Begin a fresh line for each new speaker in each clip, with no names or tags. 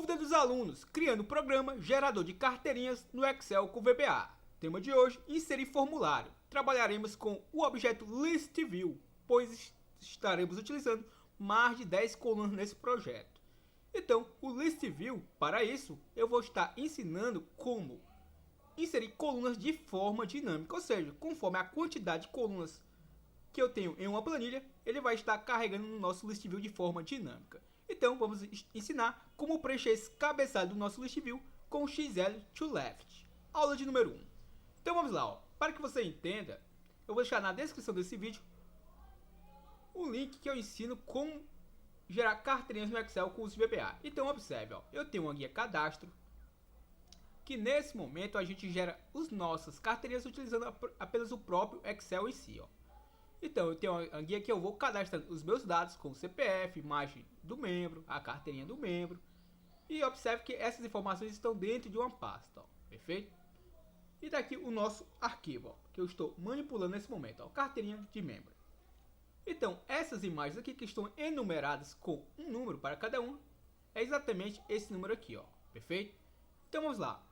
Dúvida dos alunos, criando programa gerador de carteirinhas no Excel com VBA. Tema de hoje, inserir formulário. Trabalharemos com o objeto ListView, pois estaremos utilizando mais de 10 colunas nesse projeto. Então, o ListView, para isso, eu vou estar ensinando como inserir colunas de forma dinâmica, ou seja, conforme a quantidade de colunas que eu tenho em uma planilha, ele vai estar carregando no nosso ListView de forma dinâmica. Então, vamos ensinar como preencher esse cabeçalho do nosso ListView com o XL to Left. Aula de número 1. Então, vamos lá. Ó. Para que você entenda, eu vou deixar na descrição desse vídeo o link que eu ensino como gerar carteirinhas no Excel com o uso de VBA. Então, observe. Ó. Eu tenho uma guia cadastro, que nesse momento a gente gera as nossas carteirinhas utilizando apenas o próprio Excel em si. Ó. Então, eu tenho uma guia que eu vou cadastrando os meus dados com o CPF, imagem do membro, a carteirinha do membro. E observe que essas informações estão dentro de uma pasta, ó, perfeito? E daqui o nosso arquivo, ó, que eu estou manipulando nesse momento, ó, carteirinha de membro. Então, essas imagens aqui que estão enumeradas com um número para cada uma, é exatamente esse número aqui, ó, perfeito? Então, vamos lá.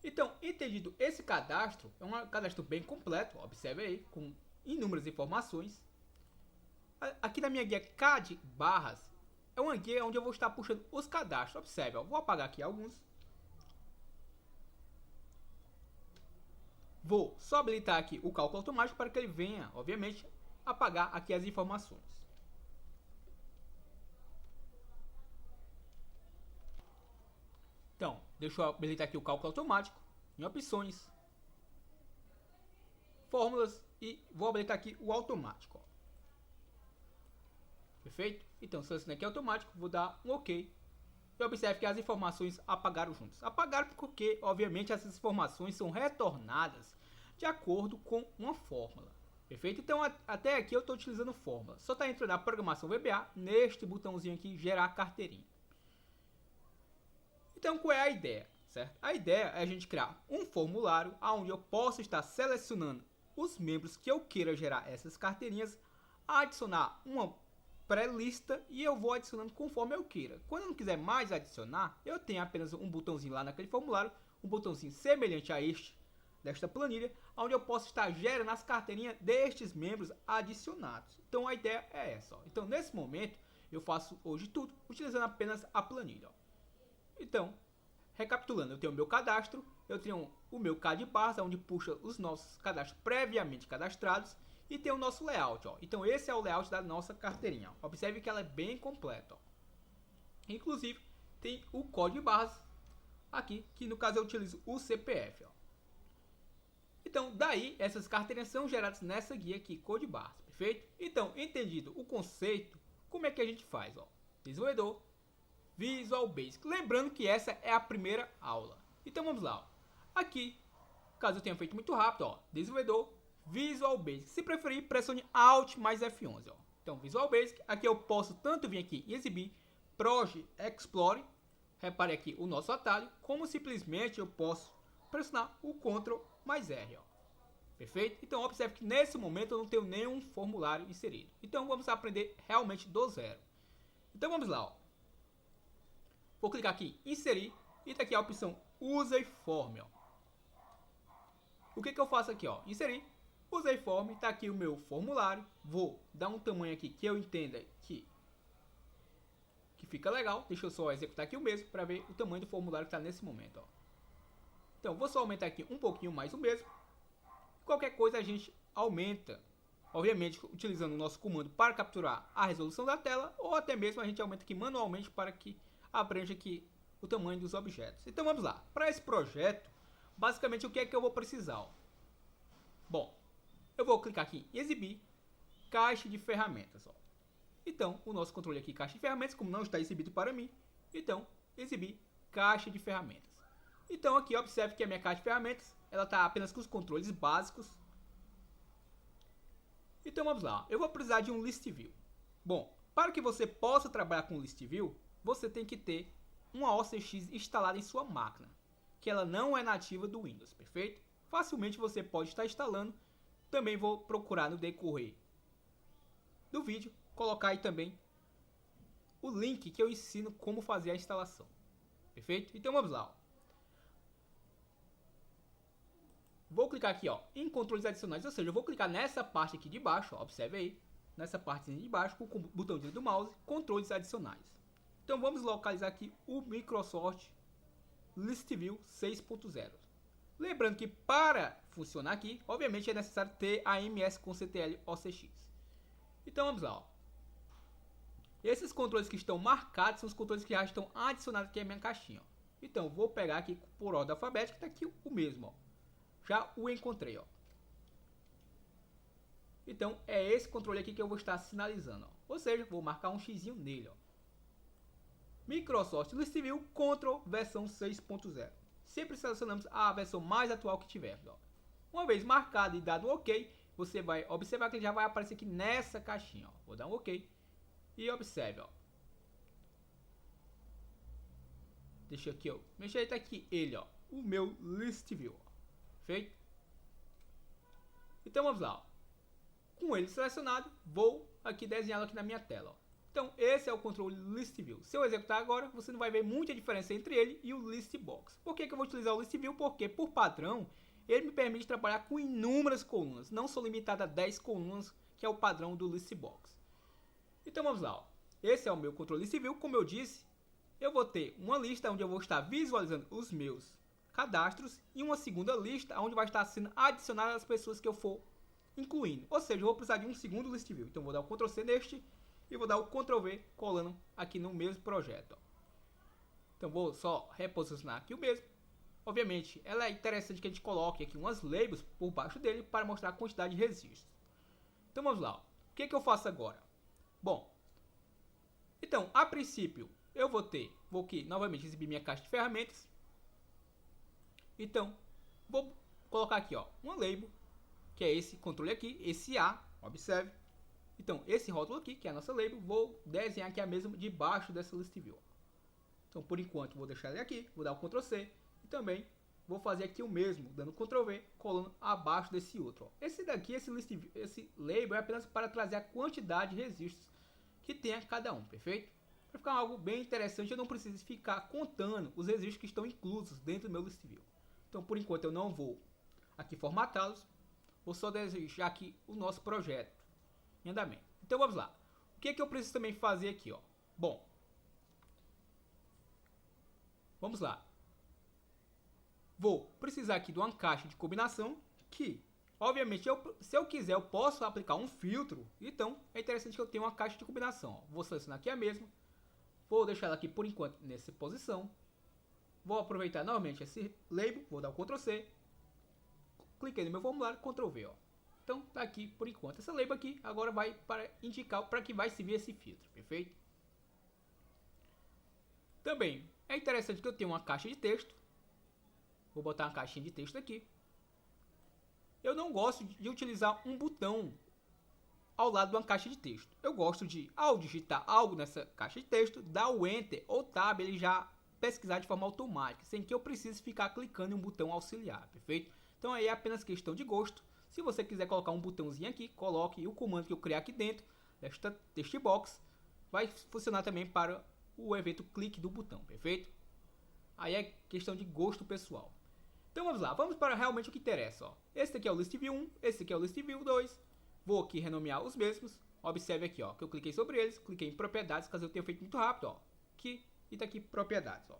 Então, entendido esse cadastro, é um cadastro bem completo, ó, observe aí, com inúmeras informações. Aqui na minha guia CAD barras é uma guia onde eu vou estar puxando os cadastros. Observe, ó, vou apagar aqui alguns. Vou só habilitar aqui o cálculo automático para que ele venha, obviamente, apagar aqui as informações. Então, deixa eu habilitar aqui o cálculo automático em opções, fórmulas e vou habilitar aqui o automático. Ó. Perfeito? Então, selecionei aqui automático, vou dar um OK. E observe que as informações apagaram juntas. Apagaram porque, obviamente, essas informações são retornadas de acordo com uma fórmula. Perfeito? Então, até aqui eu estou utilizando fórmula. Só está entrando na programação VBA, neste botãozinho aqui, gerar carteirinha. Então, qual é a ideia? Certo? A ideia é a gente criar um formulário onde eu posso estar selecionando os membros que eu queira gerar essas carteirinhas, adicionar uma pré-lista e eu vou adicionando conforme eu queira. Quando eu não quiser mais adicionar, eu tenho apenas um botãozinho lá naquele formulário, um botãozinho semelhante a desta planilha, onde eu posso estar gerando as carteirinhas destes membros adicionados. Então a ideia é essa. Ó. Então nesse momento eu faço hoje tudo utilizando apenas a planilha. Ó. Então, recapitulando, eu tenho o meu cadastro, eu tenho o meu CAD barras, onde puxa os nossos cadastros previamente cadastrados, e tem o nosso layout. Ó. Então esse é o layout da nossa carteirinha. Ó. Observe que ela é bem completa. Ó. Inclusive tem o código de barras aqui, que no caso eu utilizo o CPF. Ó. Então daí essas carteirinhas são geradas nessa guia aqui, código de barras, perfeito? Então, entendido o conceito, como é que a gente faz? Ó? Desenvolvedor, Visual Basic. Lembrando que essa é a primeira aula. Então vamos lá. Ó. Aqui, caso eu tenha feito muito rápido, ó, desenvolvedor, Visual Basic. Se preferir, pressione Alt mais F11. Ó. Então, Visual Basic. Aqui eu posso tanto vir aqui e exibir Project Explorer. Repare aqui o nosso atalho. Como simplesmente eu posso pressionar o Ctrl mais R. Ó. Perfeito? Então, observe que nesse momento eu não tenho nenhum formulário inserido. Então, vamos aprender realmente do zero. Então, vamos lá. Ó. Vou clicar aqui em Inserir. E tá aqui a opção User Form. Ó. O que eu faço aqui? Ó? Inserir. Usei form, está aqui o meu formulário. Vou dar um tamanho aqui que eu entenda que fica legal. Deixa eu só executar aqui o mesmo para ver o tamanho do formulário que está nesse momento. Ó. Então, vou só aumentar aqui um pouquinho mais o mesmo. Qualquer coisa a gente aumenta, obviamente utilizando o nosso comando para capturar a resolução da tela, ou até mesmo a gente aumenta aqui manualmente para que abranja aqui o tamanho dos objetos. Então vamos lá. Para esse projeto, basicamente o que é que eu vou precisar? Ó? Bom, eu vou clicar aqui em exibir caixa de ferramentas. Ó. Então, o nosso controle aqui, caixa de ferramentas, como não está exibido para mim, então, exibir caixa de ferramentas. Então, aqui, observe que a minha caixa de ferramentas, ela está apenas com os controles básicos. Então, vamos lá. Eu vou precisar de um ListView. Bom, para que você possa trabalhar com o ListView, você tem que ter uma OCX instalada em sua máquina, que ela não é nativa do Windows, perfeito? Facilmente você pode estar instalando. Também vou procurar no decorrer do vídeo, colocar aí também o link que eu ensino como fazer a instalação. Perfeito? Então vamos lá. Ó. Vou clicar aqui ó, em controles adicionais, ou seja, eu vou clicar nessa parte aqui de baixo, ó, observe aí, nessa parte de baixo, com o botão direito do mouse, controles adicionais. Então vamos localizar aqui o Microsoft ListView 6.0. Lembrando que para funcionar aqui, obviamente é necessário ter AMS com CTL OCX. Então vamos lá. Ó. Esses controles que estão marcados são os controles que já estão adicionados aqui à minha caixinha. Ó. Então vou pegar aqui por ordem alfabética, está aqui o mesmo. Ó. Já o encontrei. Ó. Então é esse controle aqui que eu vou estar sinalizando. Ó. Ou seja, vou marcar um X nele. Ó. Microsoft ListView Control versão 6.0. Sempre selecionamos a versão mais atual que tivermos. Ó. Uma vez marcado e dado um OK, você vai observar que ele já vai aparecer aqui nessa caixinha. Ó. Vou dar um OK e observe. Ó. Deixa aqui, ó. Deixa aí, tá aqui ele, ó, o meu ListView. Ó. Feito? Então vamos lá. Ó. Com ele selecionado, vou aqui desenhá-lo aqui na minha tela. Ó. Então esse é o controle ListView. Se eu executar agora, você não vai ver muita diferença entre ele e o ListBox. Por que eu vou utilizar o ListView? Porque por padrão, ele me permite trabalhar com inúmeras colunas. Não sou limitado a 10 colunas, que é o padrão do ListBox. Então vamos lá. Ó. Esse é o meu controle ListView. Como eu disse, eu vou ter uma lista onde eu vou estar visualizando os meus cadastros e uma segunda lista onde vai estar sendo adicionadas as pessoas que eu for incluindo. Ou seja, eu vou precisar de um segundo ListView. Então vou dar o Ctrl C neste e vou dar o Ctrl V colando aqui no mesmo projeto. Ó. Então vou só reposicionar aqui o mesmo. Obviamente, ela é interessante que a gente coloque aqui umas labels por baixo dele para mostrar a quantidade de registros. Então vamos lá. Ó. O que eu faço agora? Bom, então a princípio eu vou aqui novamente exibir minha caixa de ferramentas. Então vou colocar aqui ó, uma label, que é esse controle aqui, esse A, observe. Então esse rótulo aqui, que é a nossa label, vou desenhar aqui a mesma debaixo dessa ListView. Então por enquanto vou deixar ele aqui, vou dar o Ctrl C e também vou fazer aqui o mesmo, dando Ctrl V, colando abaixo desse outro. Ó. Esse daqui, esse label é apenas para trazer a quantidade de registros que tem a cada um, perfeito? Para ficar algo bem interessante, eu não preciso ficar contando os registros que estão inclusos dentro do meu ListView. Então por enquanto eu não vou aqui formatá-los, vou só deixar aqui o nosso projeto em andamento. Então vamos lá. O que eu preciso também fazer aqui? Ó? Bom, vamos lá. Vou precisar aqui de uma caixa de combinação que, obviamente, se eu quiser, eu posso aplicar um filtro. Então, é interessante que eu tenha uma caixa de combinação. Ó. Vou selecionar aqui a mesma. Vou deixar ela aqui, por enquanto, nessa posição. Vou aproveitar novamente esse label. Vou dar o Ctrl C. Cliquei no meu formulário, Ctrl V. Ó. Então, tá aqui, por enquanto. Essa label aqui agora vai para indicar para que vai servir esse filtro. Perfeito? Também, é interessante que eu tenha uma caixa de texto. Vou botar uma caixinha de texto aqui. Eu não gosto de utilizar um botão ao lado de uma caixa de texto. Eu gosto de, ao digitar algo nessa caixa de texto, dar o Enter ou Tab, ele já pesquisar de forma automática, sem que eu precise ficar clicando em um botão auxiliar, perfeito? Então aí é apenas questão de gosto. Se você quiser colocar um botãozinho aqui, coloque o comando que eu criar aqui dentro desta text box. Vai funcionar também para o evento clique do botão, perfeito? Aí é questão de gosto pessoal. Então vamos lá, vamos para realmente o que interessa. Ó. Esse aqui é o ListView 1, esse aqui é o ListView 2. Vou aqui renomear os mesmos. Observe aqui ó, que eu cliquei sobre eles, cliquei em propriedades, caso eu tenha feito muito rápido. Ó. Aqui, e tá aqui propriedades. Ó.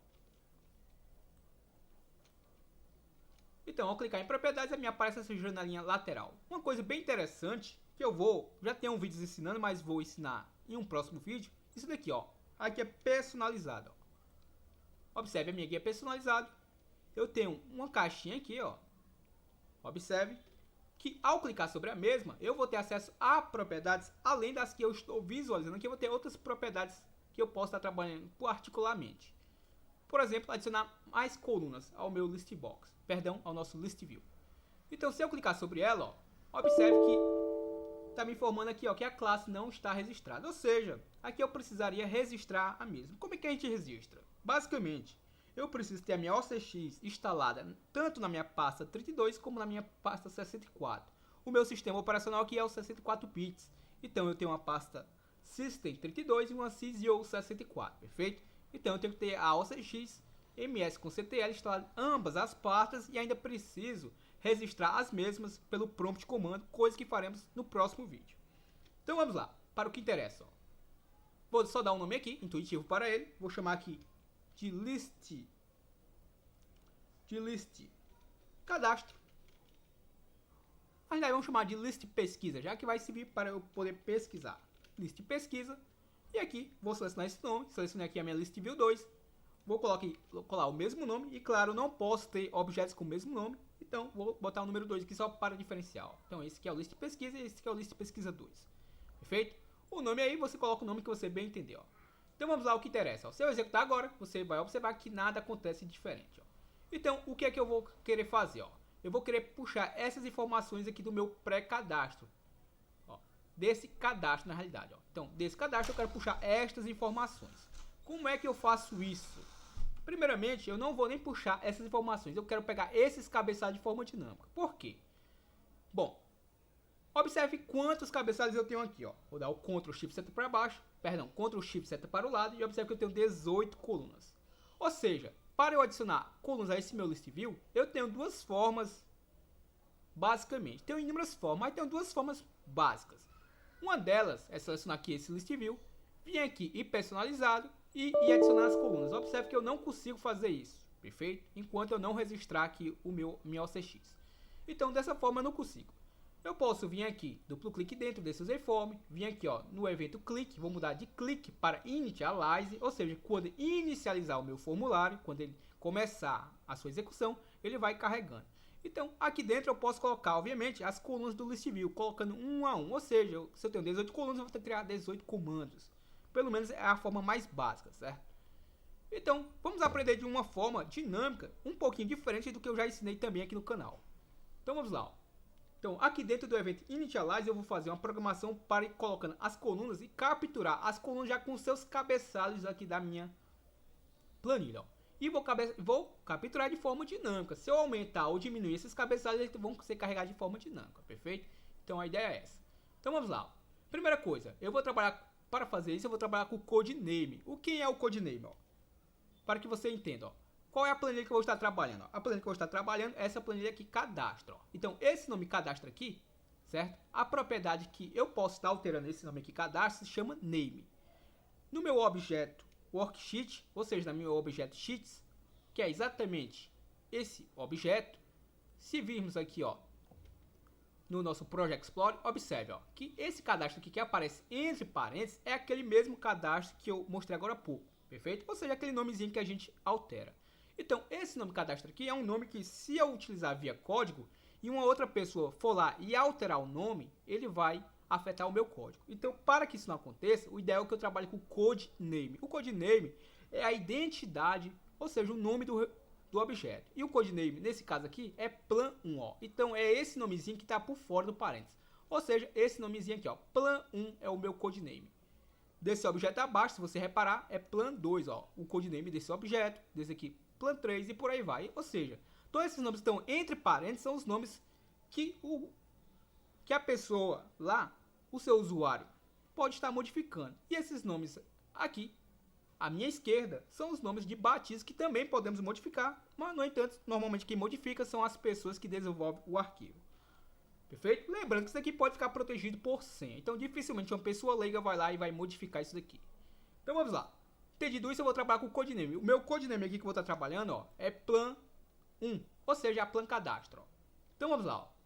Então, ao clicar em propriedades, a minha aparece essa janelinha lateral. Uma coisa bem interessante, que eu já tenho um vídeo ensinando, mas vou ensinar em um próximo vídeo. Isso daqui, ó. Aqui é personalizado. Ó. Observe, a minha guia é personalizado. Eu tenho uma caixinha aqui, ó. Observe que ao clicar sobre a mesma, eu vou ter acesso a propriedades, além das que eu estou visualizando aqui, eu vou ter outras propriedades que eu posso estar trabalhando particularmente. Por exemplo, adicionar mais colunas ao meu listbox, perdão, ao nosso ListView. Então, se eu clicar sobre ela, ó, observe que está me informando aqui ó, que a classe não está registrada. Ou seja, aqui eu precisaria registrar a mesma. Como é que a gente registra? Basicamente, eu preciso ter a minha OCX instalada tanto na minha pasta 32 como na minha pasta 64. O meu sistema operacional aqui é o 64 bits. Então eu tenho uma pasta system32 e uma sysio64, perfeito? Então eu tenho que ter a OCX ms com ctl instalado ambas as pastas e ainda preciso registrar as mesmas pelo prompt comando, coisa que faremos no próximo vídeo. Então vamos lá, para o que interessa. Ó. Vou só dar um nome aqui, intuitivo para ele, vou chamar aqui de list cadastro. Ainda vamos chamar de list pesquisa, já que vai servir para eu poder pesquisar. List pesquisa. E aqui vou selecionar esse nome. Selecionei aqui a minha list view 2. Vou colar o mesmo nome. E claro, não posso ter objetos com o mesmo nome. Então vou botar o número 2 aqui só para diferenciar. Ó. Então esse aqui é o list pesquisa e esse aqui é o list pesquisa 2. Perfeito? O nome aí você coloca o nome que você bem entender. Ó. Então vamos lá o que interessa. Ó. Se eu executar agora, você vai observar que nada acontece diferente. Ó. Então o que é que eu vou querer fazer? Ó? Eu vou querer puxar essas informações aqui do meu pré-cadastro. Desse cadastro na realidade. Ó. Então, desse cadastro eu quero puxar estas informações. Como é que eu faço isso? Primeiramente, eu não vou nem puxar essas informações. Eu quero pegar esses cabeçalhos de forma dinâmica. Por quê? Bom, observe quantos cabeçalhos eu tenho aqui. Ó. Vou dar o Ctrl Shift seta para baixo. Perdão, Ctrl Shift seta para o lado. E observe que eu tenho 18 colunas. Ou seja, para eu adicionar colunas a esse meu list view, eu tenho duas formas, basicamente. Tenho inúmeras formas, mas tenho duas formas básicas. Uma delas é selecionar aqui esse list view, vir aqui e personalizado e adicionar as colunas. Observe que eu não consigo fazer isso, perfeito? Enquanto eu não registrar aqui o minha OCX. Então, dessa forma eu não consigo. Eu posso vir aqui, duplo clique dentro desse userform, vir aqui ó, no evento click, vou mudar de click para initialize, ou seja, quando inicializar o meu formulário, quando ele começar a sua execução, ele vai carregando. Então, aqui dentro eu posso colocar, obviamente, as colunas do list view, colocando um a um. Ou seja, se eu tenho 18 colunas, eu vou ter que criar 18 comandos. Pelo menos é a forma mais básica, certo? Então, vamos aprender de uma forma dinâmica, um pouquinho diferente do que eu já ensinei também aqui no canal. Então, vamos lá. Ó. Então, aqui dentro do evento Initialize, eu vou fazer uma programação para ir colocando as colunas e capturar as colunas já com seus cabeçalhos aqui da minha planilha. Ó. E vou capturar de forma dinâmica. Se eu aumentar ou diminuir esses cabeçalhos, eles vão ser carregados de forma dinâmica, perfeito? Então a ideia é essa. Então vamos lá. Primeira coisa, eu vou trabalhar, para fazer isso, eu vou trabalhar com o codename. O que é o codename? Ó? Para que você entenda, ó. Qual é a planilha que eu vou estar trabalhando? Ó? A planilha que eu vou estar trabalhando é essa planilha aqui, cadastro. Ó. Então esse nome cadastro aqui, certo? A propriedade que eu posso estar alterando esse nome aqui, cadastro, se chama name. No meu objeto worksheet, ou seja, no meu objeto sheets, que é exatamente esse objeto, se virmos aqui ó, no nosso Project Explorer, observe ó, que esse cadastro aqui que aparece entre parênteses é aquele mesmo cadastro que eu mostrei agora há pouco, perfeito? Ou seja, aquele nomezinho que a gente altera. Então, esse nome cadastro aqui é um nome que se eu utilizar via código e uma outra pessoa for lá e alterar o nome, ele vai afetar o meu código. Então, para que isso não aconteça, o ideal é que eu trabalhe com o codename. O codename é a identidade, ou seja, o nome do objeto. E o codename, nesse caso aqui, é plan1. Ó. Então, é esse nomezinho que está por fora do parênteses. Ou seja, esse nomezinho aqui, ó, plan1 é o meu codename. Desse objeto abaixo, se você reparar, é plan2, ó, o codename desse objeto, desse aqui, plan3 e por aí vai. Ou seja, todos esses nomes que estão entre parênteses são os nomes que a pessoa lá, o seu usuário, pode estar modificando. E esses nomes aqui, à minha esquerda, são os nomes de batismo que também podemos modificar, mas, no entanto, normalmente quem modifica são as pessoas que desenvolvem o arquivo. Perfeito? Lembrando que isso aqui pode ficar protegido por senha. Então, dificilmente uma pessoa leiga vai lá e vai modificar isso daqui. Então, vamos lá. Entendido isso, eu vou trabalhar com o codename. O meu codename aqui que eu vou estar trabalhando ó, é plan1, ou seja, a plan cadastro. Ó. Então, vamos lá. Ó.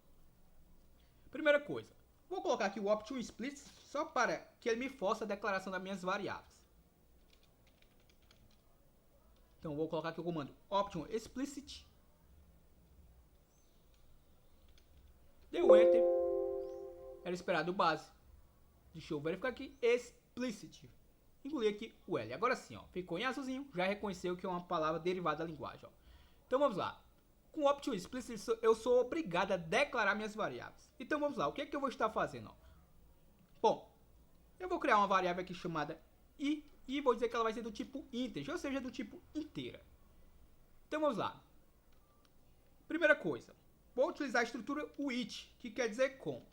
Primeira coisa, vou colocar aqui o opt2split só para que ele me force a declaração das minhas variáveis. Então, vou colocar aqui o comando opt1explicit. Deu Enter. Era esperado o base. Deixa eu verificar aqui. Explicit. Incluí aqui o L. Agora sim, ó, ficou em azulzinho. Já reconheceu que é uma palavra derivada da linguagem. Ó. Então, vamos lá. Com o opt2explicit, eu sou obrigado a declarar minhas variáveis. Então vamos lá, o que é que eu vou estar fazendo? Ó? Bom, eu vou criar uma variável aqui chamada i e vou dizer que ela vai ser do tipo integer, ou seja, do tipo inteira. Então vamos lá. Primeira coisa, vou utilizar a estrutura with, que quer dizer com.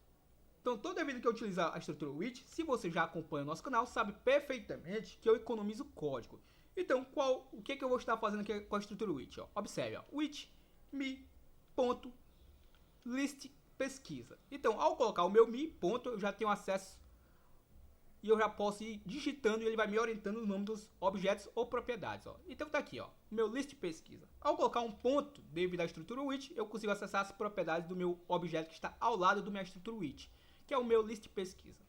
Então, toda vez que eu utilizar a estrutura with, se você já acompanha o nosso canal, sabe perfeitamente que eu economizo código. Então, o que eu vou estar fazendo aqui com a estrutura with? Ó? Observe, ó, with me.list pesquisa. Então, ao colocar o meu me, ponto, eu já tenho acesso e eu já posso ir digitando e ele vai me orientando o nome dos objetos ou propriedades. Ó. Então tá aqui, ó, meu list pesquisa. Ao colocar um ponto devido à estrutura with, eu consigo acessar as propriedades do meu objeto que está ao lado da minha estrutura with, que é o meu list pesquisa.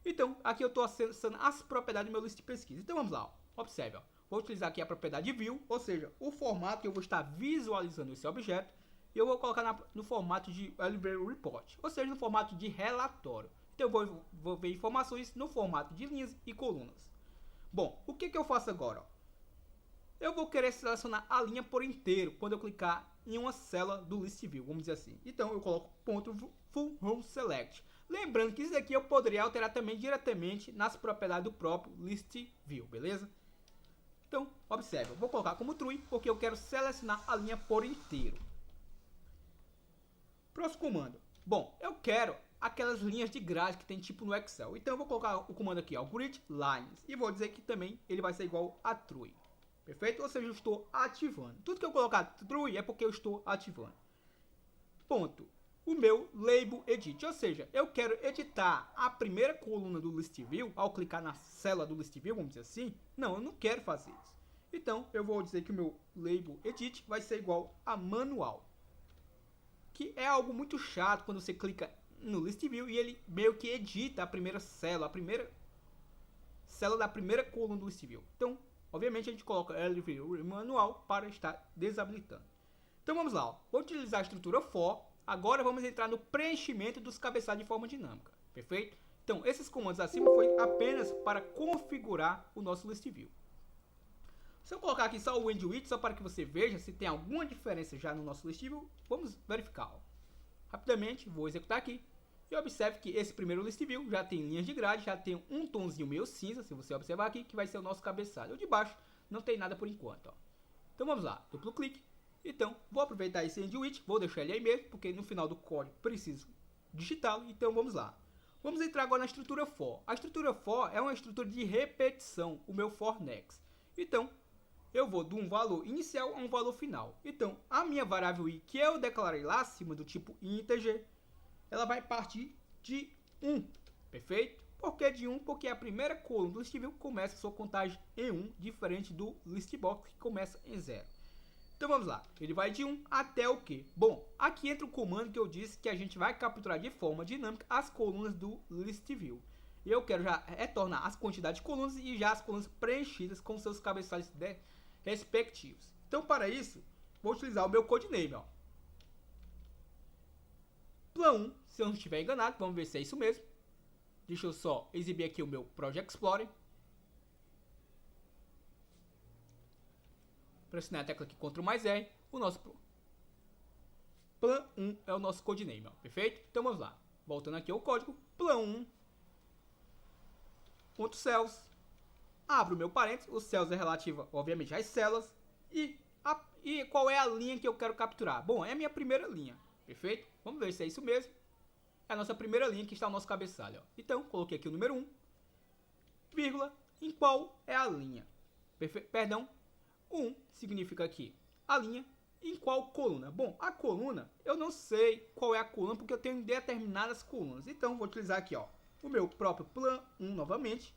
Então, aqui eu estou acessando as propriedades do meu list pesquisa. Então vamos lá, ó. Observe, ó. Vou utilizar aqui a propriedade view, ou seja, o formato que eu vou estar visualizando esse objeto, e eu vou colocar no formato de Elevator Report, ou seja, no formato de relatório. Então eu vou ver informações no formato de linhas e colunas. Bom, o que eu faço agora? Ó? Eu vou querer selecionar a linha por inteiro quando eu clicar em uma célula do list view, vamos dizer assim. Então eu coloco .full row select. Lembrando que isso aqui eu poderia alterar também diretamente nas propriedades do próprio list view, beleza? Então, observe, eu vou colocar como true porque eu quero selecionar a linha por inteiro. Próximo comando. Bom, eu quero aquelas linhas de grade que tem tipo no Excel. Então eu vou colocar o comando aqui, ó, grid lines, e vou dizer que também ele vai ser igual a true. Perfeito? Ou seja, eu estou ativando. Tudo que eu colocar true é porque eu estou ativando. Ponto. O meu label edit, ou seja, eu quero editar a primeira coluna do list view ao clicar na célula do list view, vamos dizer assim. Não, eu não quero fazer isso. Então eu vou dizer que o meu label edit vai ser igual a manual, que é algo muito chato quando você clica no list view e ele meio que edita a primeira célula da primeira coluna do list view. Então, obviamente a gente coloca LV manual para estar desabilitando. Então vamos lá, ó. Vou utilizar a estrutura for. Agora vamos entrar no preenchimento dos cabeçalhos de forma dinâmica, perfeito? Então esses comandos acima foi apenas para configurar o nosso list view. Se eu colocar aqui só o end with, só para que você veja se tem alguma diferença já no nosso list view, vamos verificar. Ó. Rapidamente, vou executar aqui. E observe que esse primeiro list view já tem linhas de grade, já tem um tomzinho meio cinza, se você observar aqui, que vai ser o nosso cabeçalho. O de baixo não tem nada por enquanto. Ó. Então vamos lá, duplo clique. Então, vou aproveitar esse end with, vou deixar ele aí mesmo, porque no final do código preciso digitá-lo. Então vamos lá. Vamos entrar agora na estrutura for. A estrutura for é uma estrutura de repetição, o meu for next. Então, eu vou de um valor inicial a um valor final. Então, a minha variável i que eu declarei lá acima do tipo integer, ela vai partir de 1, perfeito? Por que de 1? Porque a primeira coluna do list view começa a sua contagem em 1, diferente do list box que começa em 0. Então vamos lá, ele vai de 1 até o quê? Bom, aqui entra o comando que eu disse que a gente vai capturar de forma dinâmica as colunas do list view. E eu quero já retornar as quantidades de colunas e já as colunas preenchidas com seus cabeçalhos respectivos. Então para isso, vou utilizar o meu codename, ó. Plan1, se eu não estiver enganado, vamos ver se é isso mesmo. Deixa eu só exibir aqui o meu Project Explorer. Pressionar a tecla aqui Ctrl mais R, o nosso Plan1 é o nosso codename, ó, perfeito? Então vamos lá, voltando aqui ao código, Plan1.cells, abro o meu parênteses, o cells é relativo, obviamente, às células, e qual é a linha que eu quero capturar? Bom, é a minha primeira linha, perfeito? Vamos ver se é isso mesmo. É a nossa primeira linha que está o nosso cabeçalho, ó. Então, coloquei aqui o número 1, vírgula, em qual é a linha? Perdão, 1 significa aqui a linha, em qual coluna? Bom, a coluna, eu não sei qual é a coluna porque eu tenho determinadas colunas. Então, vou utilizar aqui, ó, o meu próprio plan1 novamente,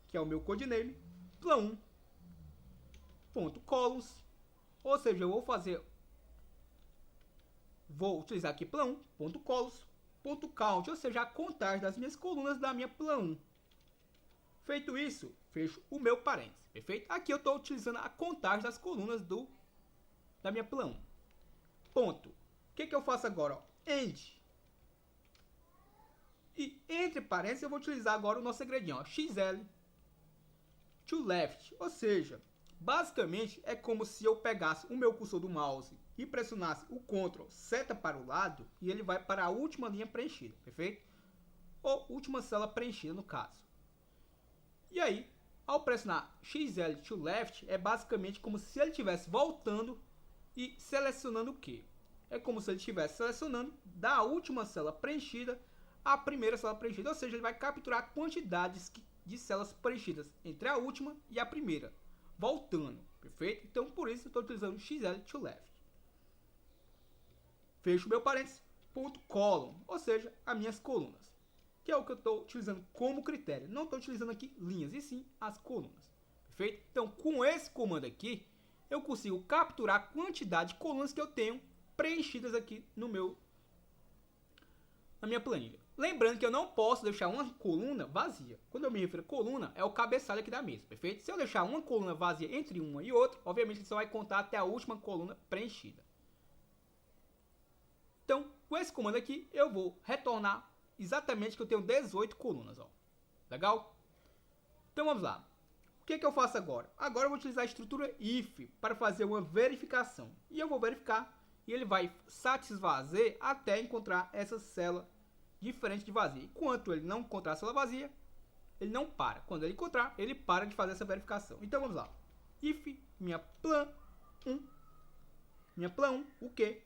que é o meu codename, plan1.columns, ou seja, eu vou utilizar aqui plan1.columns.count, ou seja, a contagem das minhas colunas da minha plan1. Feito isso, fecho o meu parênteses, perfeito? Aqui eu estou utilizando a contagem das colunas da minha plan1. Ponto. O que eu faço agora? Ó? End. E entre parênteses eu vou utilizar agora o nosso segredinho, ó, XL to left, ou seja, basicamente é como se eu pegasse o meu cursor do mouse e pressionasse o Ctrl seta para o lado e ele vai para a última linha preenchida, perfeito? Ou última célula preenchida no caso. E aí, ao pressionar XL to left, é basicamente como se ele estivesse voltando e selecionando o quê? É como se ele estivesse selecionando da última célula preenchida a primeira célula preenchida, ou seja, ele vai capturar quantidades de células preenchidas entre a última e a primeira, voltando, perfeito? Então, por isso, eu estou utilizando XL to left. Fecho meu parênteses, ponto column, ou seja, as minhas colunas, que é o que eu estou utilizando como critério. Não estou utilizando aqui linhas, e sim as colunas, perfeito? Então, com esse comando aqui, eu consigo capturar a quantidade de colunas que eu tenho preenchidas aqui na minha planilha. Lembrando que eu não posso deixar uma coluna vazia. Quando eu me refiro a coluna, é o cabeçalho aqui da mesa, perfeito? Se eu deixar uma coluna vazia entre uma e outra, obviamente ele só vai contar até a última coluna preenchida. Então, com esse comando aqui, eu vou retornar exatamente que eu tenho 18 colunas, ó. Legal? Então vamos lá. O que eu faço agora? Agora eu vou utilizar a estrutura if para fazer uma verificação. E eu vou verificar e ele vai satisfazer até encontrar essa célula diferente de vazia. Enquanto ele não encontrar a célula vazia, ele não para. Quando ele encontrar, ele para de fazer essa verificação. Então vamos lá. If minha plan 1, o que?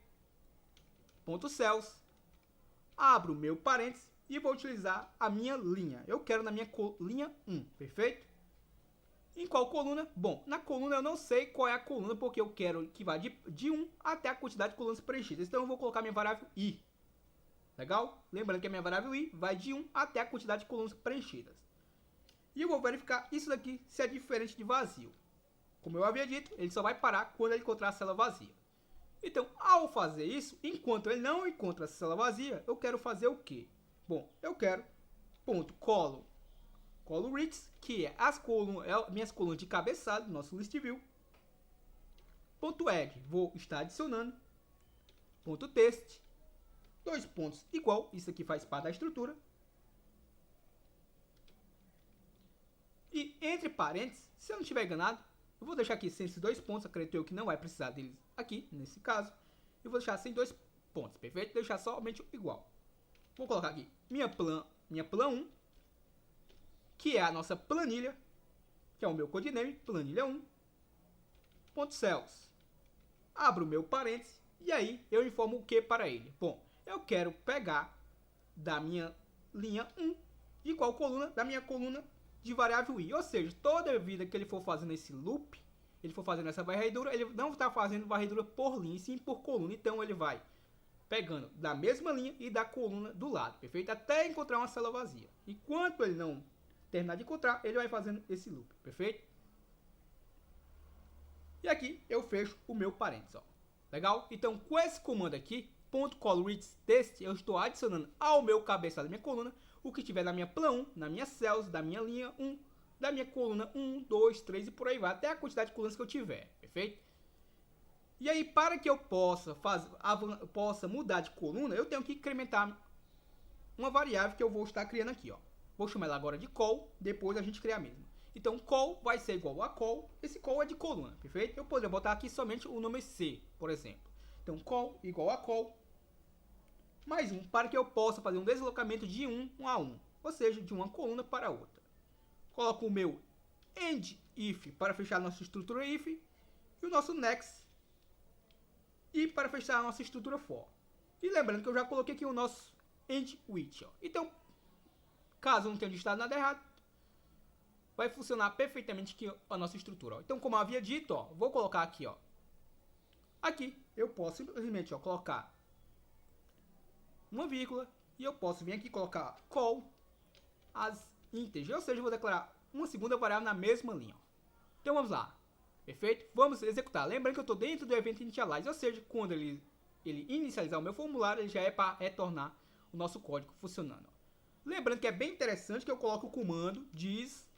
Ponto cells. Abro meu parênteses e vou utilizar a minha linha. Eu quero na minha linha 1, perfeito? Em qual coluna? Bom, na coluna eu não sei qual é a coluna, porque eu quero que vá de 1 até a quantidade de colunas preenchidas. Então eu vou colocar minha variável i. Legal? Lembrando que a minha variável i vai de 1 até a quantidade de colunas preenchidas. E eu vou verificar isso daqui se é diferente de vazio. Como eu havia dito, ele só vai parar quando ele encontrar a célula vazia. Então, ao fazer isso, enquanto ele não encontra a célula vazia, eu quero fazer o quê? Bom, eu quero ponto column reads, que é minhas colunas de cabeçalho do nosso list view. Ponto add, vou estar adicionando. Ponto text, 2 pontos igual, isso aqui faz parte da estrutura. E entre parênteses, se eu não estiver enganado, eu vou deixar aqui sem esses 2 pontos, acredito eu que não vai precisar deles aqui, nesse caso. Eu vou deixar sem 2 pontos, perfeito? Deixar somente igual. Vou colocar aqui minha plan 1, que é a nossa planilha, que é o meu codename, planilha 1, ponto cells. Abro o meu parênteses e aí eu informo o que para ele? Bom, eu quero pegar da minha linha 1 de qual coluna? Da minha coluna de variável i. Ou seja, toda vida que ele for fazendo esse loop, ele for fazendo essa varredura, ele não está fazendo varredura por linha, sim por coluna. Então ele vai pegando da mesma linha e da coluna do lado, perfeito? Até encontrar uma célula vazia. Enquanto ele não terminar de encontrar, ele vai fazendo esse loop, perfeito? E aqui eu fecho o meu parênteses, ó. Legal? Então, com esse comando aqui, .colorIdsText, eu estou adicionando ao meu cabeçalho da minha coluna o que tiver na minha plan 1, na minha cells, da minha linha 1, da minha coluna 1, 2, 3 e por aí vai, até a quantidade de colunas que eu tiver, perfeito? E aí, para que eu possa mudar de coluna, eu tenho que incrementar uma variável que eu vou estar criando aqui, ó. Vou chamar ela agora de call, depois a gente cria a mesma. Então, call vai ser igual a call, esse call é de coluna, perfeito? Eu poderia botar aqui somente o nome C, por exemplo. Então, call igual a call, mais um, para que eu possa fazer um deslocamento de 1 a 1, ou seja, de uma coluna para outra. Coloco o meu end if para fechar a nossa estrutura if, e o nosso next e para fechar a nossa estrutura for. E lembrando que eu já coloquei aqui o nosso end with, ó. Então, caso não tenha digitado nada errado, vai funcionar perfeitamente aqui a nossa estrutura, ó. Então, como eu havia dito, ó, vou colocar aqui, ó. Aqui eu posso simplesmente, ó, colocar uma vírgula e eu posso vir aqui e colocar call as integer, ou seja, eu vou declarar uma segunda variável na mesma linha, ó. Então vamos lá, perfeito? Vamos executar. Lembrando que eu estou dentro do evento initialize, ou seja, quando ele inicializar o meu formulário, ele já é para retornar o nosso código funcionando, ó. Lembrando que é bem interessante que eu coloque o comando diz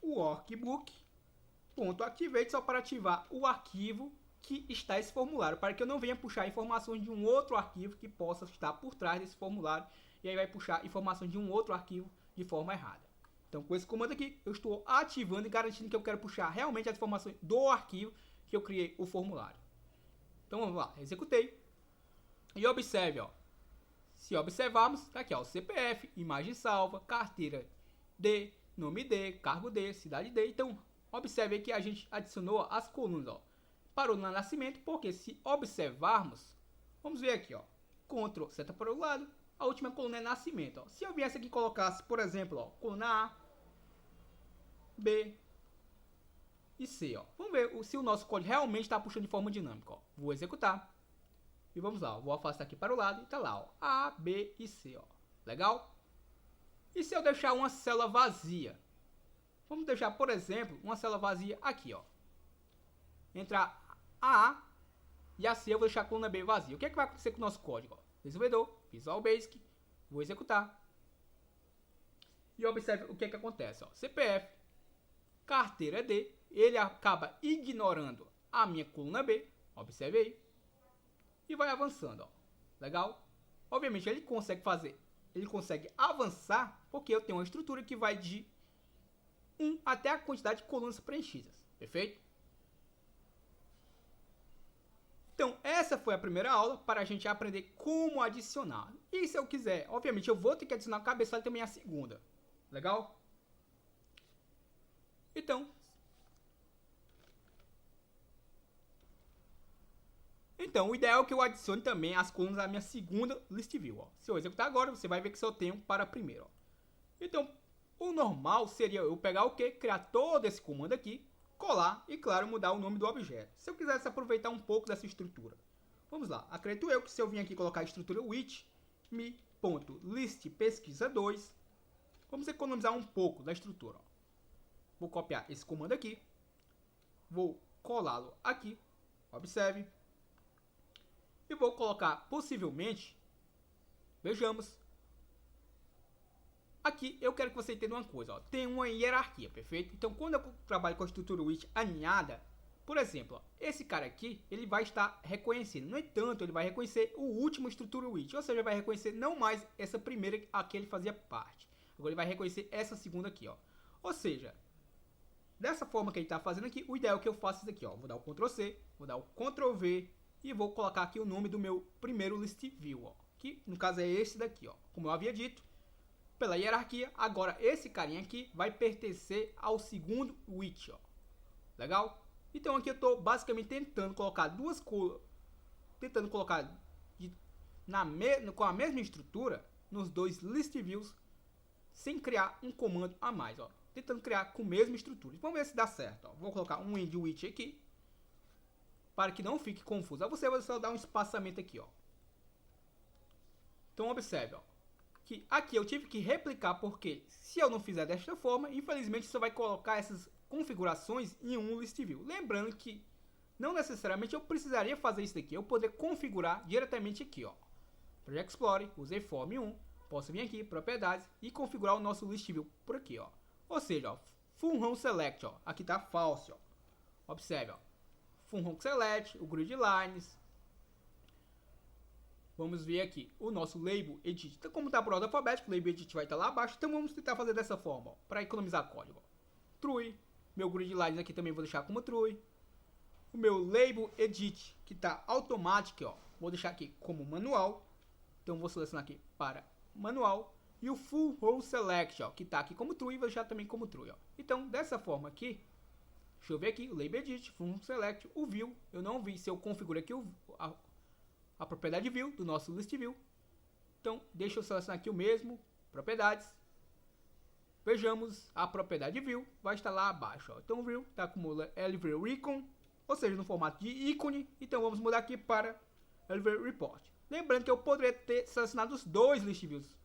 workbook.activate só para ativar o arquivo que está esse formulário, para que eu não venha puxar informações de um outro arquivo que possa estar por trás desse formulário, e aí vai puxar informações de um outro arquivo de forma errada. Então, com esse comando aqui, eu estou ativando e garantindo que eu quero puxar realmente as informações do arquivo que eu criei o formulário. Então, vamos lá, executei. E observe, ó. Se observarmos, tá aqui, ó, o CPF, imagem salva, carteira D, nome D, cargo D, cidade D. Então, observe aí que a gente adicionou as colunas, ó. Parou no nascimento, porque se observarmos, vamos ver aqui, ó. Ctrl seta para o lado, a última coluna é nascimento. Ó. Se eu viesse aqui e colocasse, por exemplo, ó, coluna A, B e C. Ó. Vamos ver se o nosso código realmente está puxando de forma dinâmica. Ó. Vou executar. E vamos lá. Ó. Vou afastar aqui para o lado e está lá. Ó, A, B e C. Ó. Legal? E se eu deixar uma célula vazia? Vamos deixar, por exemplo, uma célula vazia aqui. Ó. Entre a A e a C eu vou deixar a coluna B vazia. O que é que vai acontecer com o nosso código? Ó? Desenvolvedor, Visual Basic, vou executar. E observe o que é que acontece. Ó. CPF, carteira D, ele acaba ignorando a minha coluna B, observe aí, e vai avançando. Ó. Legal? Obviamente ele consegue avançar porque eu tenho uma estrutura que vai de 1 até a quantidade de colunas preenchidas. Perfeito? Então, essa foi a primeira aula para a gente aprender como adicionar. E se eu quiser, obviamente, eu vou ter que adicionar o cabeçalho também a segunda. Legal? Então, o ideal é que eu adicione também as colunas à minha segunda list view. Ó. Se eu executar agora, você vai ver que só tenho para a primeira. Ó. Então, o normal seria eu pegar o quê? Criar todo esse comando aqui, colar e, claro, mudar o nome do objeto. Se eu quisesse aproveitar um pouco dessa estrutura. Vamos lá. Acredito eu que se eu vim aqui colocar a estrutura with me.listPesquisa2, vamos economizar um pouco da estrutura. Ó. Vou copiar esse comando aqui. Vou colá-lo aqui. Observe. E vou colocar, possivelmente, vejamos. Aqui eu quero que você entenda uma coisa. Ó. Tem uma hierarquia, perfeito? Então, quando eu trabalho com a estrutura with aninhada, por exemplo, ó, esse cara aqui, ele vai estar reconhecendo. No entanto, ele vai reconhecer o último estrutura with. Ou seja, vai reconhecer não mais essa primeira a que ele fazia parte. Agora ele vai reconhecer essa segunda aqui, ó. Ou seja, dessa forma que ele está fazendo aqui, o ideal é que eu faça isso aqui, ó. Vou dar o Ctrl C, vou dar o Ctrl V e vou colocar aqui o nome do meu primeiro list view, ó. Que no caso é esse daqui, ó. Como eu havia dito, pela hierarquia, agora esse carinha aqui vai pertencer ao segundo with, ó. Legal? Então aqui eu estou basicamente tentando colocar duas colunas, tentando colocar com a mesma estrutura nos dois list views, sem criar um comando a mais, ó. Tentando criar com a mesma estrutura. Vamos ver se dá certo, ó. Vou colocar um end with aqui, para que não fique confuso. Aí você vai só dar um espaçamento aqui, ó. Então observe, ó, que aqui eu tive que replicar, porque se eu não fizer desta forma, infelizmente você vai colocar essas configurações em um list view. Lembrando que não necessariamente eu precisaria fazer isso daqui. Eu poderia configurar diretamente aqui, ó. Project Explorer, usei form 1, posso vir aqui, propriedades e configurar o nosso list view por aqui, ó. Ou seja, ó, full home select, ó. Aqui tá false, ó. Observe, ó. Full home select, o grid lines. Vamos ver aqui o nosso label edit. Então, como está por ordem alfabética, o label edit vai estar lá abaixo. Então vamos tentar fazer dessa forma, para economizar código. Ó. True. Meu grid lines aqui também vou deixar como true. O meu label edit, que está automático, ó, vou deixar aqui como manual. Então vou selecionar aqui para manual. E o full row select, ó, que está aqui como true, vou deixar também como true. Ó. Então dessa forma aqui, deixa eu ver aqui, o label edit, full row select, o view. Eu não vi se eu configuro aqui a propriedade view do nosso list view. Então, deixa eu selecionar aqui o mesmo, propriedades. Vejamos, a propriedade view vai estar lá abaixo. Ó. Então, o view está como Elevate Icon, ou seja, no formato de ícone. Então, vamos mudar aqui para Elevate Report. Lembrando que eu poderia ter selecionado os dois list views.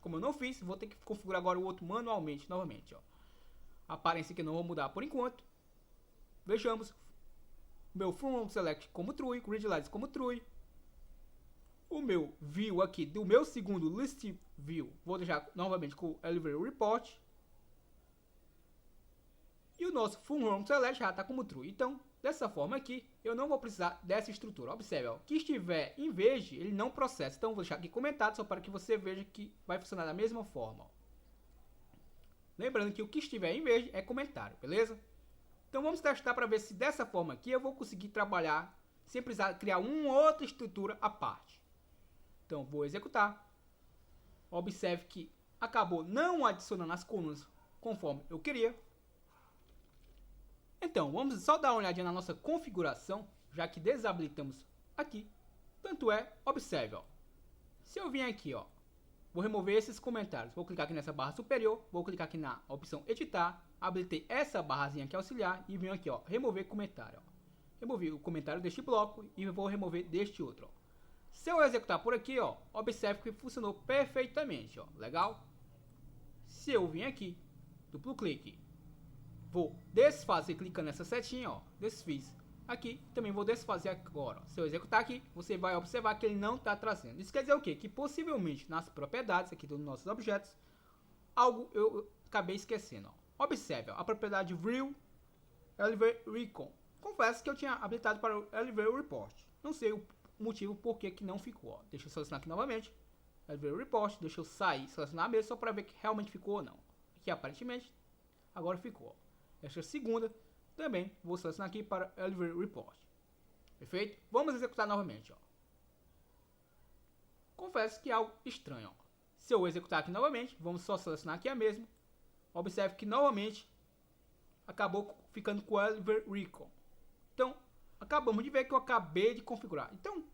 Como eu não fiz, vou ter que configurar agora o outro manualmente, novamente. Ó. A aparência que eu não vou mudar por enquanto. Vejamos, meu From Select como True, Grid Lines como True. O meu view aqui do meu segundo list view, vou deixar novamente com o Elevate Report. E o nosso Full Home Select já está como true. Então, dessa forma aqui, eu não vou precisar dessa estrutura. Observe, ó, que estiver em verde, ele não processa. Então, vou deixar aqui comentado só para que você veja que vai funcionar da mesma forma. Ó. Lembrando que o que estiver em verde é comentário, beleza? Então, vamos testar para ver se dessa forma aqui eu vou conseguir trabalhar sem precisar criar uma outra estrutura à parte. Então, vou executar. Observe que acabou não adicionando as colunas conforme eu queria. Então, vamos só dar uma olhadinha na nossa configuração, já que desabilitamos aqui. Tanto é, observe, ó. Se eu vim aqui, ó, vou remover esses comentários. Vou clicar aqui nessa barra superior, vou clicar aqui na opção editar, habilitei essa barrazinha aqui auxiliar e venho aqui, ó, remover comentário. Ó. Removi o comentário deste bloco e vou remover deste outro. Ó. Se eu executar por aqui, ó, observe que funcionou perfeitamente, ó, legal? Se eu vim aqui, duplo clique, vou desfazer clicando nessa setinha, ó, desfiz. Aqui também vou desfazer agora. Se eu executar aqui, você vai observar que ele não está trazendo. Isso quer dizer o quê? Que possivelmente nas propriedades aqui dos nossos objetos, algo eu acabei esquecendo. Ó. Observe ó, a propriedade View Elevate Recon. Confesso que eu tinha habilitado para o Elevate Report. Não sei o motivo por que não ficou. Ó. Deixa eu selecionar aqui novamente. Elevate Report. Deixa eu sair selecionar a mesa só para ver que realmente ficou ou não. Aqui aparentemente agora ficou. Ó. Esta segunda. Também vou selecionar aqui para Elevate Report. Perfeito? Vamos executar novamente. Ó. Confesso que é algo estranho. Ó. Se eu executar aqui novamente, vamos só selecionar aqui a mesma. Observe que novamente acabou ficando com o Elevate Recon. Então, acabamos de ver que eu acabei de configurar. Então,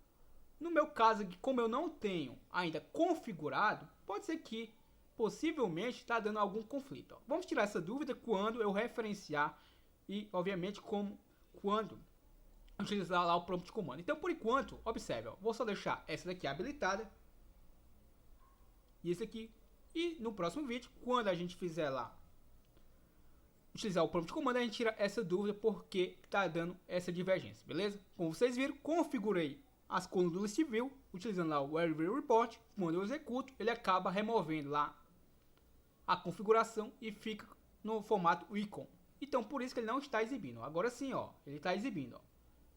no meu caso, como eu não tenho ainda configurado, pode ser que possivelmente está dando algum conflito. Ó. Vamos tirar essa dúvida quando eu referenciar e, obviamente, quando utilizar lá o prompt de comando. Então, por enquanto, observe, ó, vou só deixar essa daqui habilitada e esse aqui. E no próximo vídeo, quando a gente fizer lá utilizar o prompt de comando, a gente tira essa dúvida porque está dando essa divergência, beleza? Como vocês viram, configurei as colunas do list view utilizando lá o Elevate Report. Quando eu executo, ele acaba removendo lá a configuração e fica no formato icon. Então, por isso que ele não está exibindo. Agora sim, ó, ele está exibindo, ó.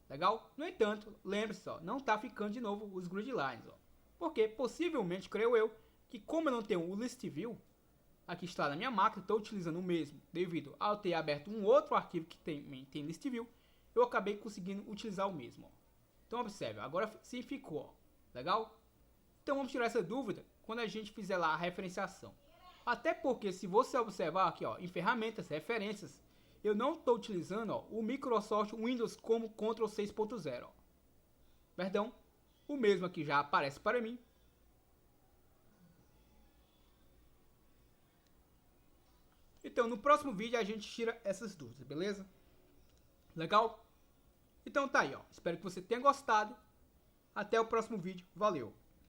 Legal? No entanto, lembre-se, ó, não está ficando de novo os grid lines, ó. Porque, possivelmente, creio eu, que como eu não tenho o list view, aqui está na minha máquina, estou utilizando o mesmo, devido a eu ter aberto um outro arquivo que tem list view, eu acabei conseguindo utilizar o mesmo, ó. Então, observe, agora sim ficou, ó. Legal? Então, vamos tirar essa dúvida quando a gente fizer lá a referenciação. Até porque, se você observar aqui, ó, em ferramentas, referências, eu não estou utilizando ó, o Microsoft Windows como Ctrl 6.0. Perdão, o mesmo aqui já aparece para mim. Então, no próximo vídeo a gente tira essas dúvidas, beleza? Legal? Então tá aí, ó. Espero que você tenha gostado. Até o próximo vídeo. Valeu!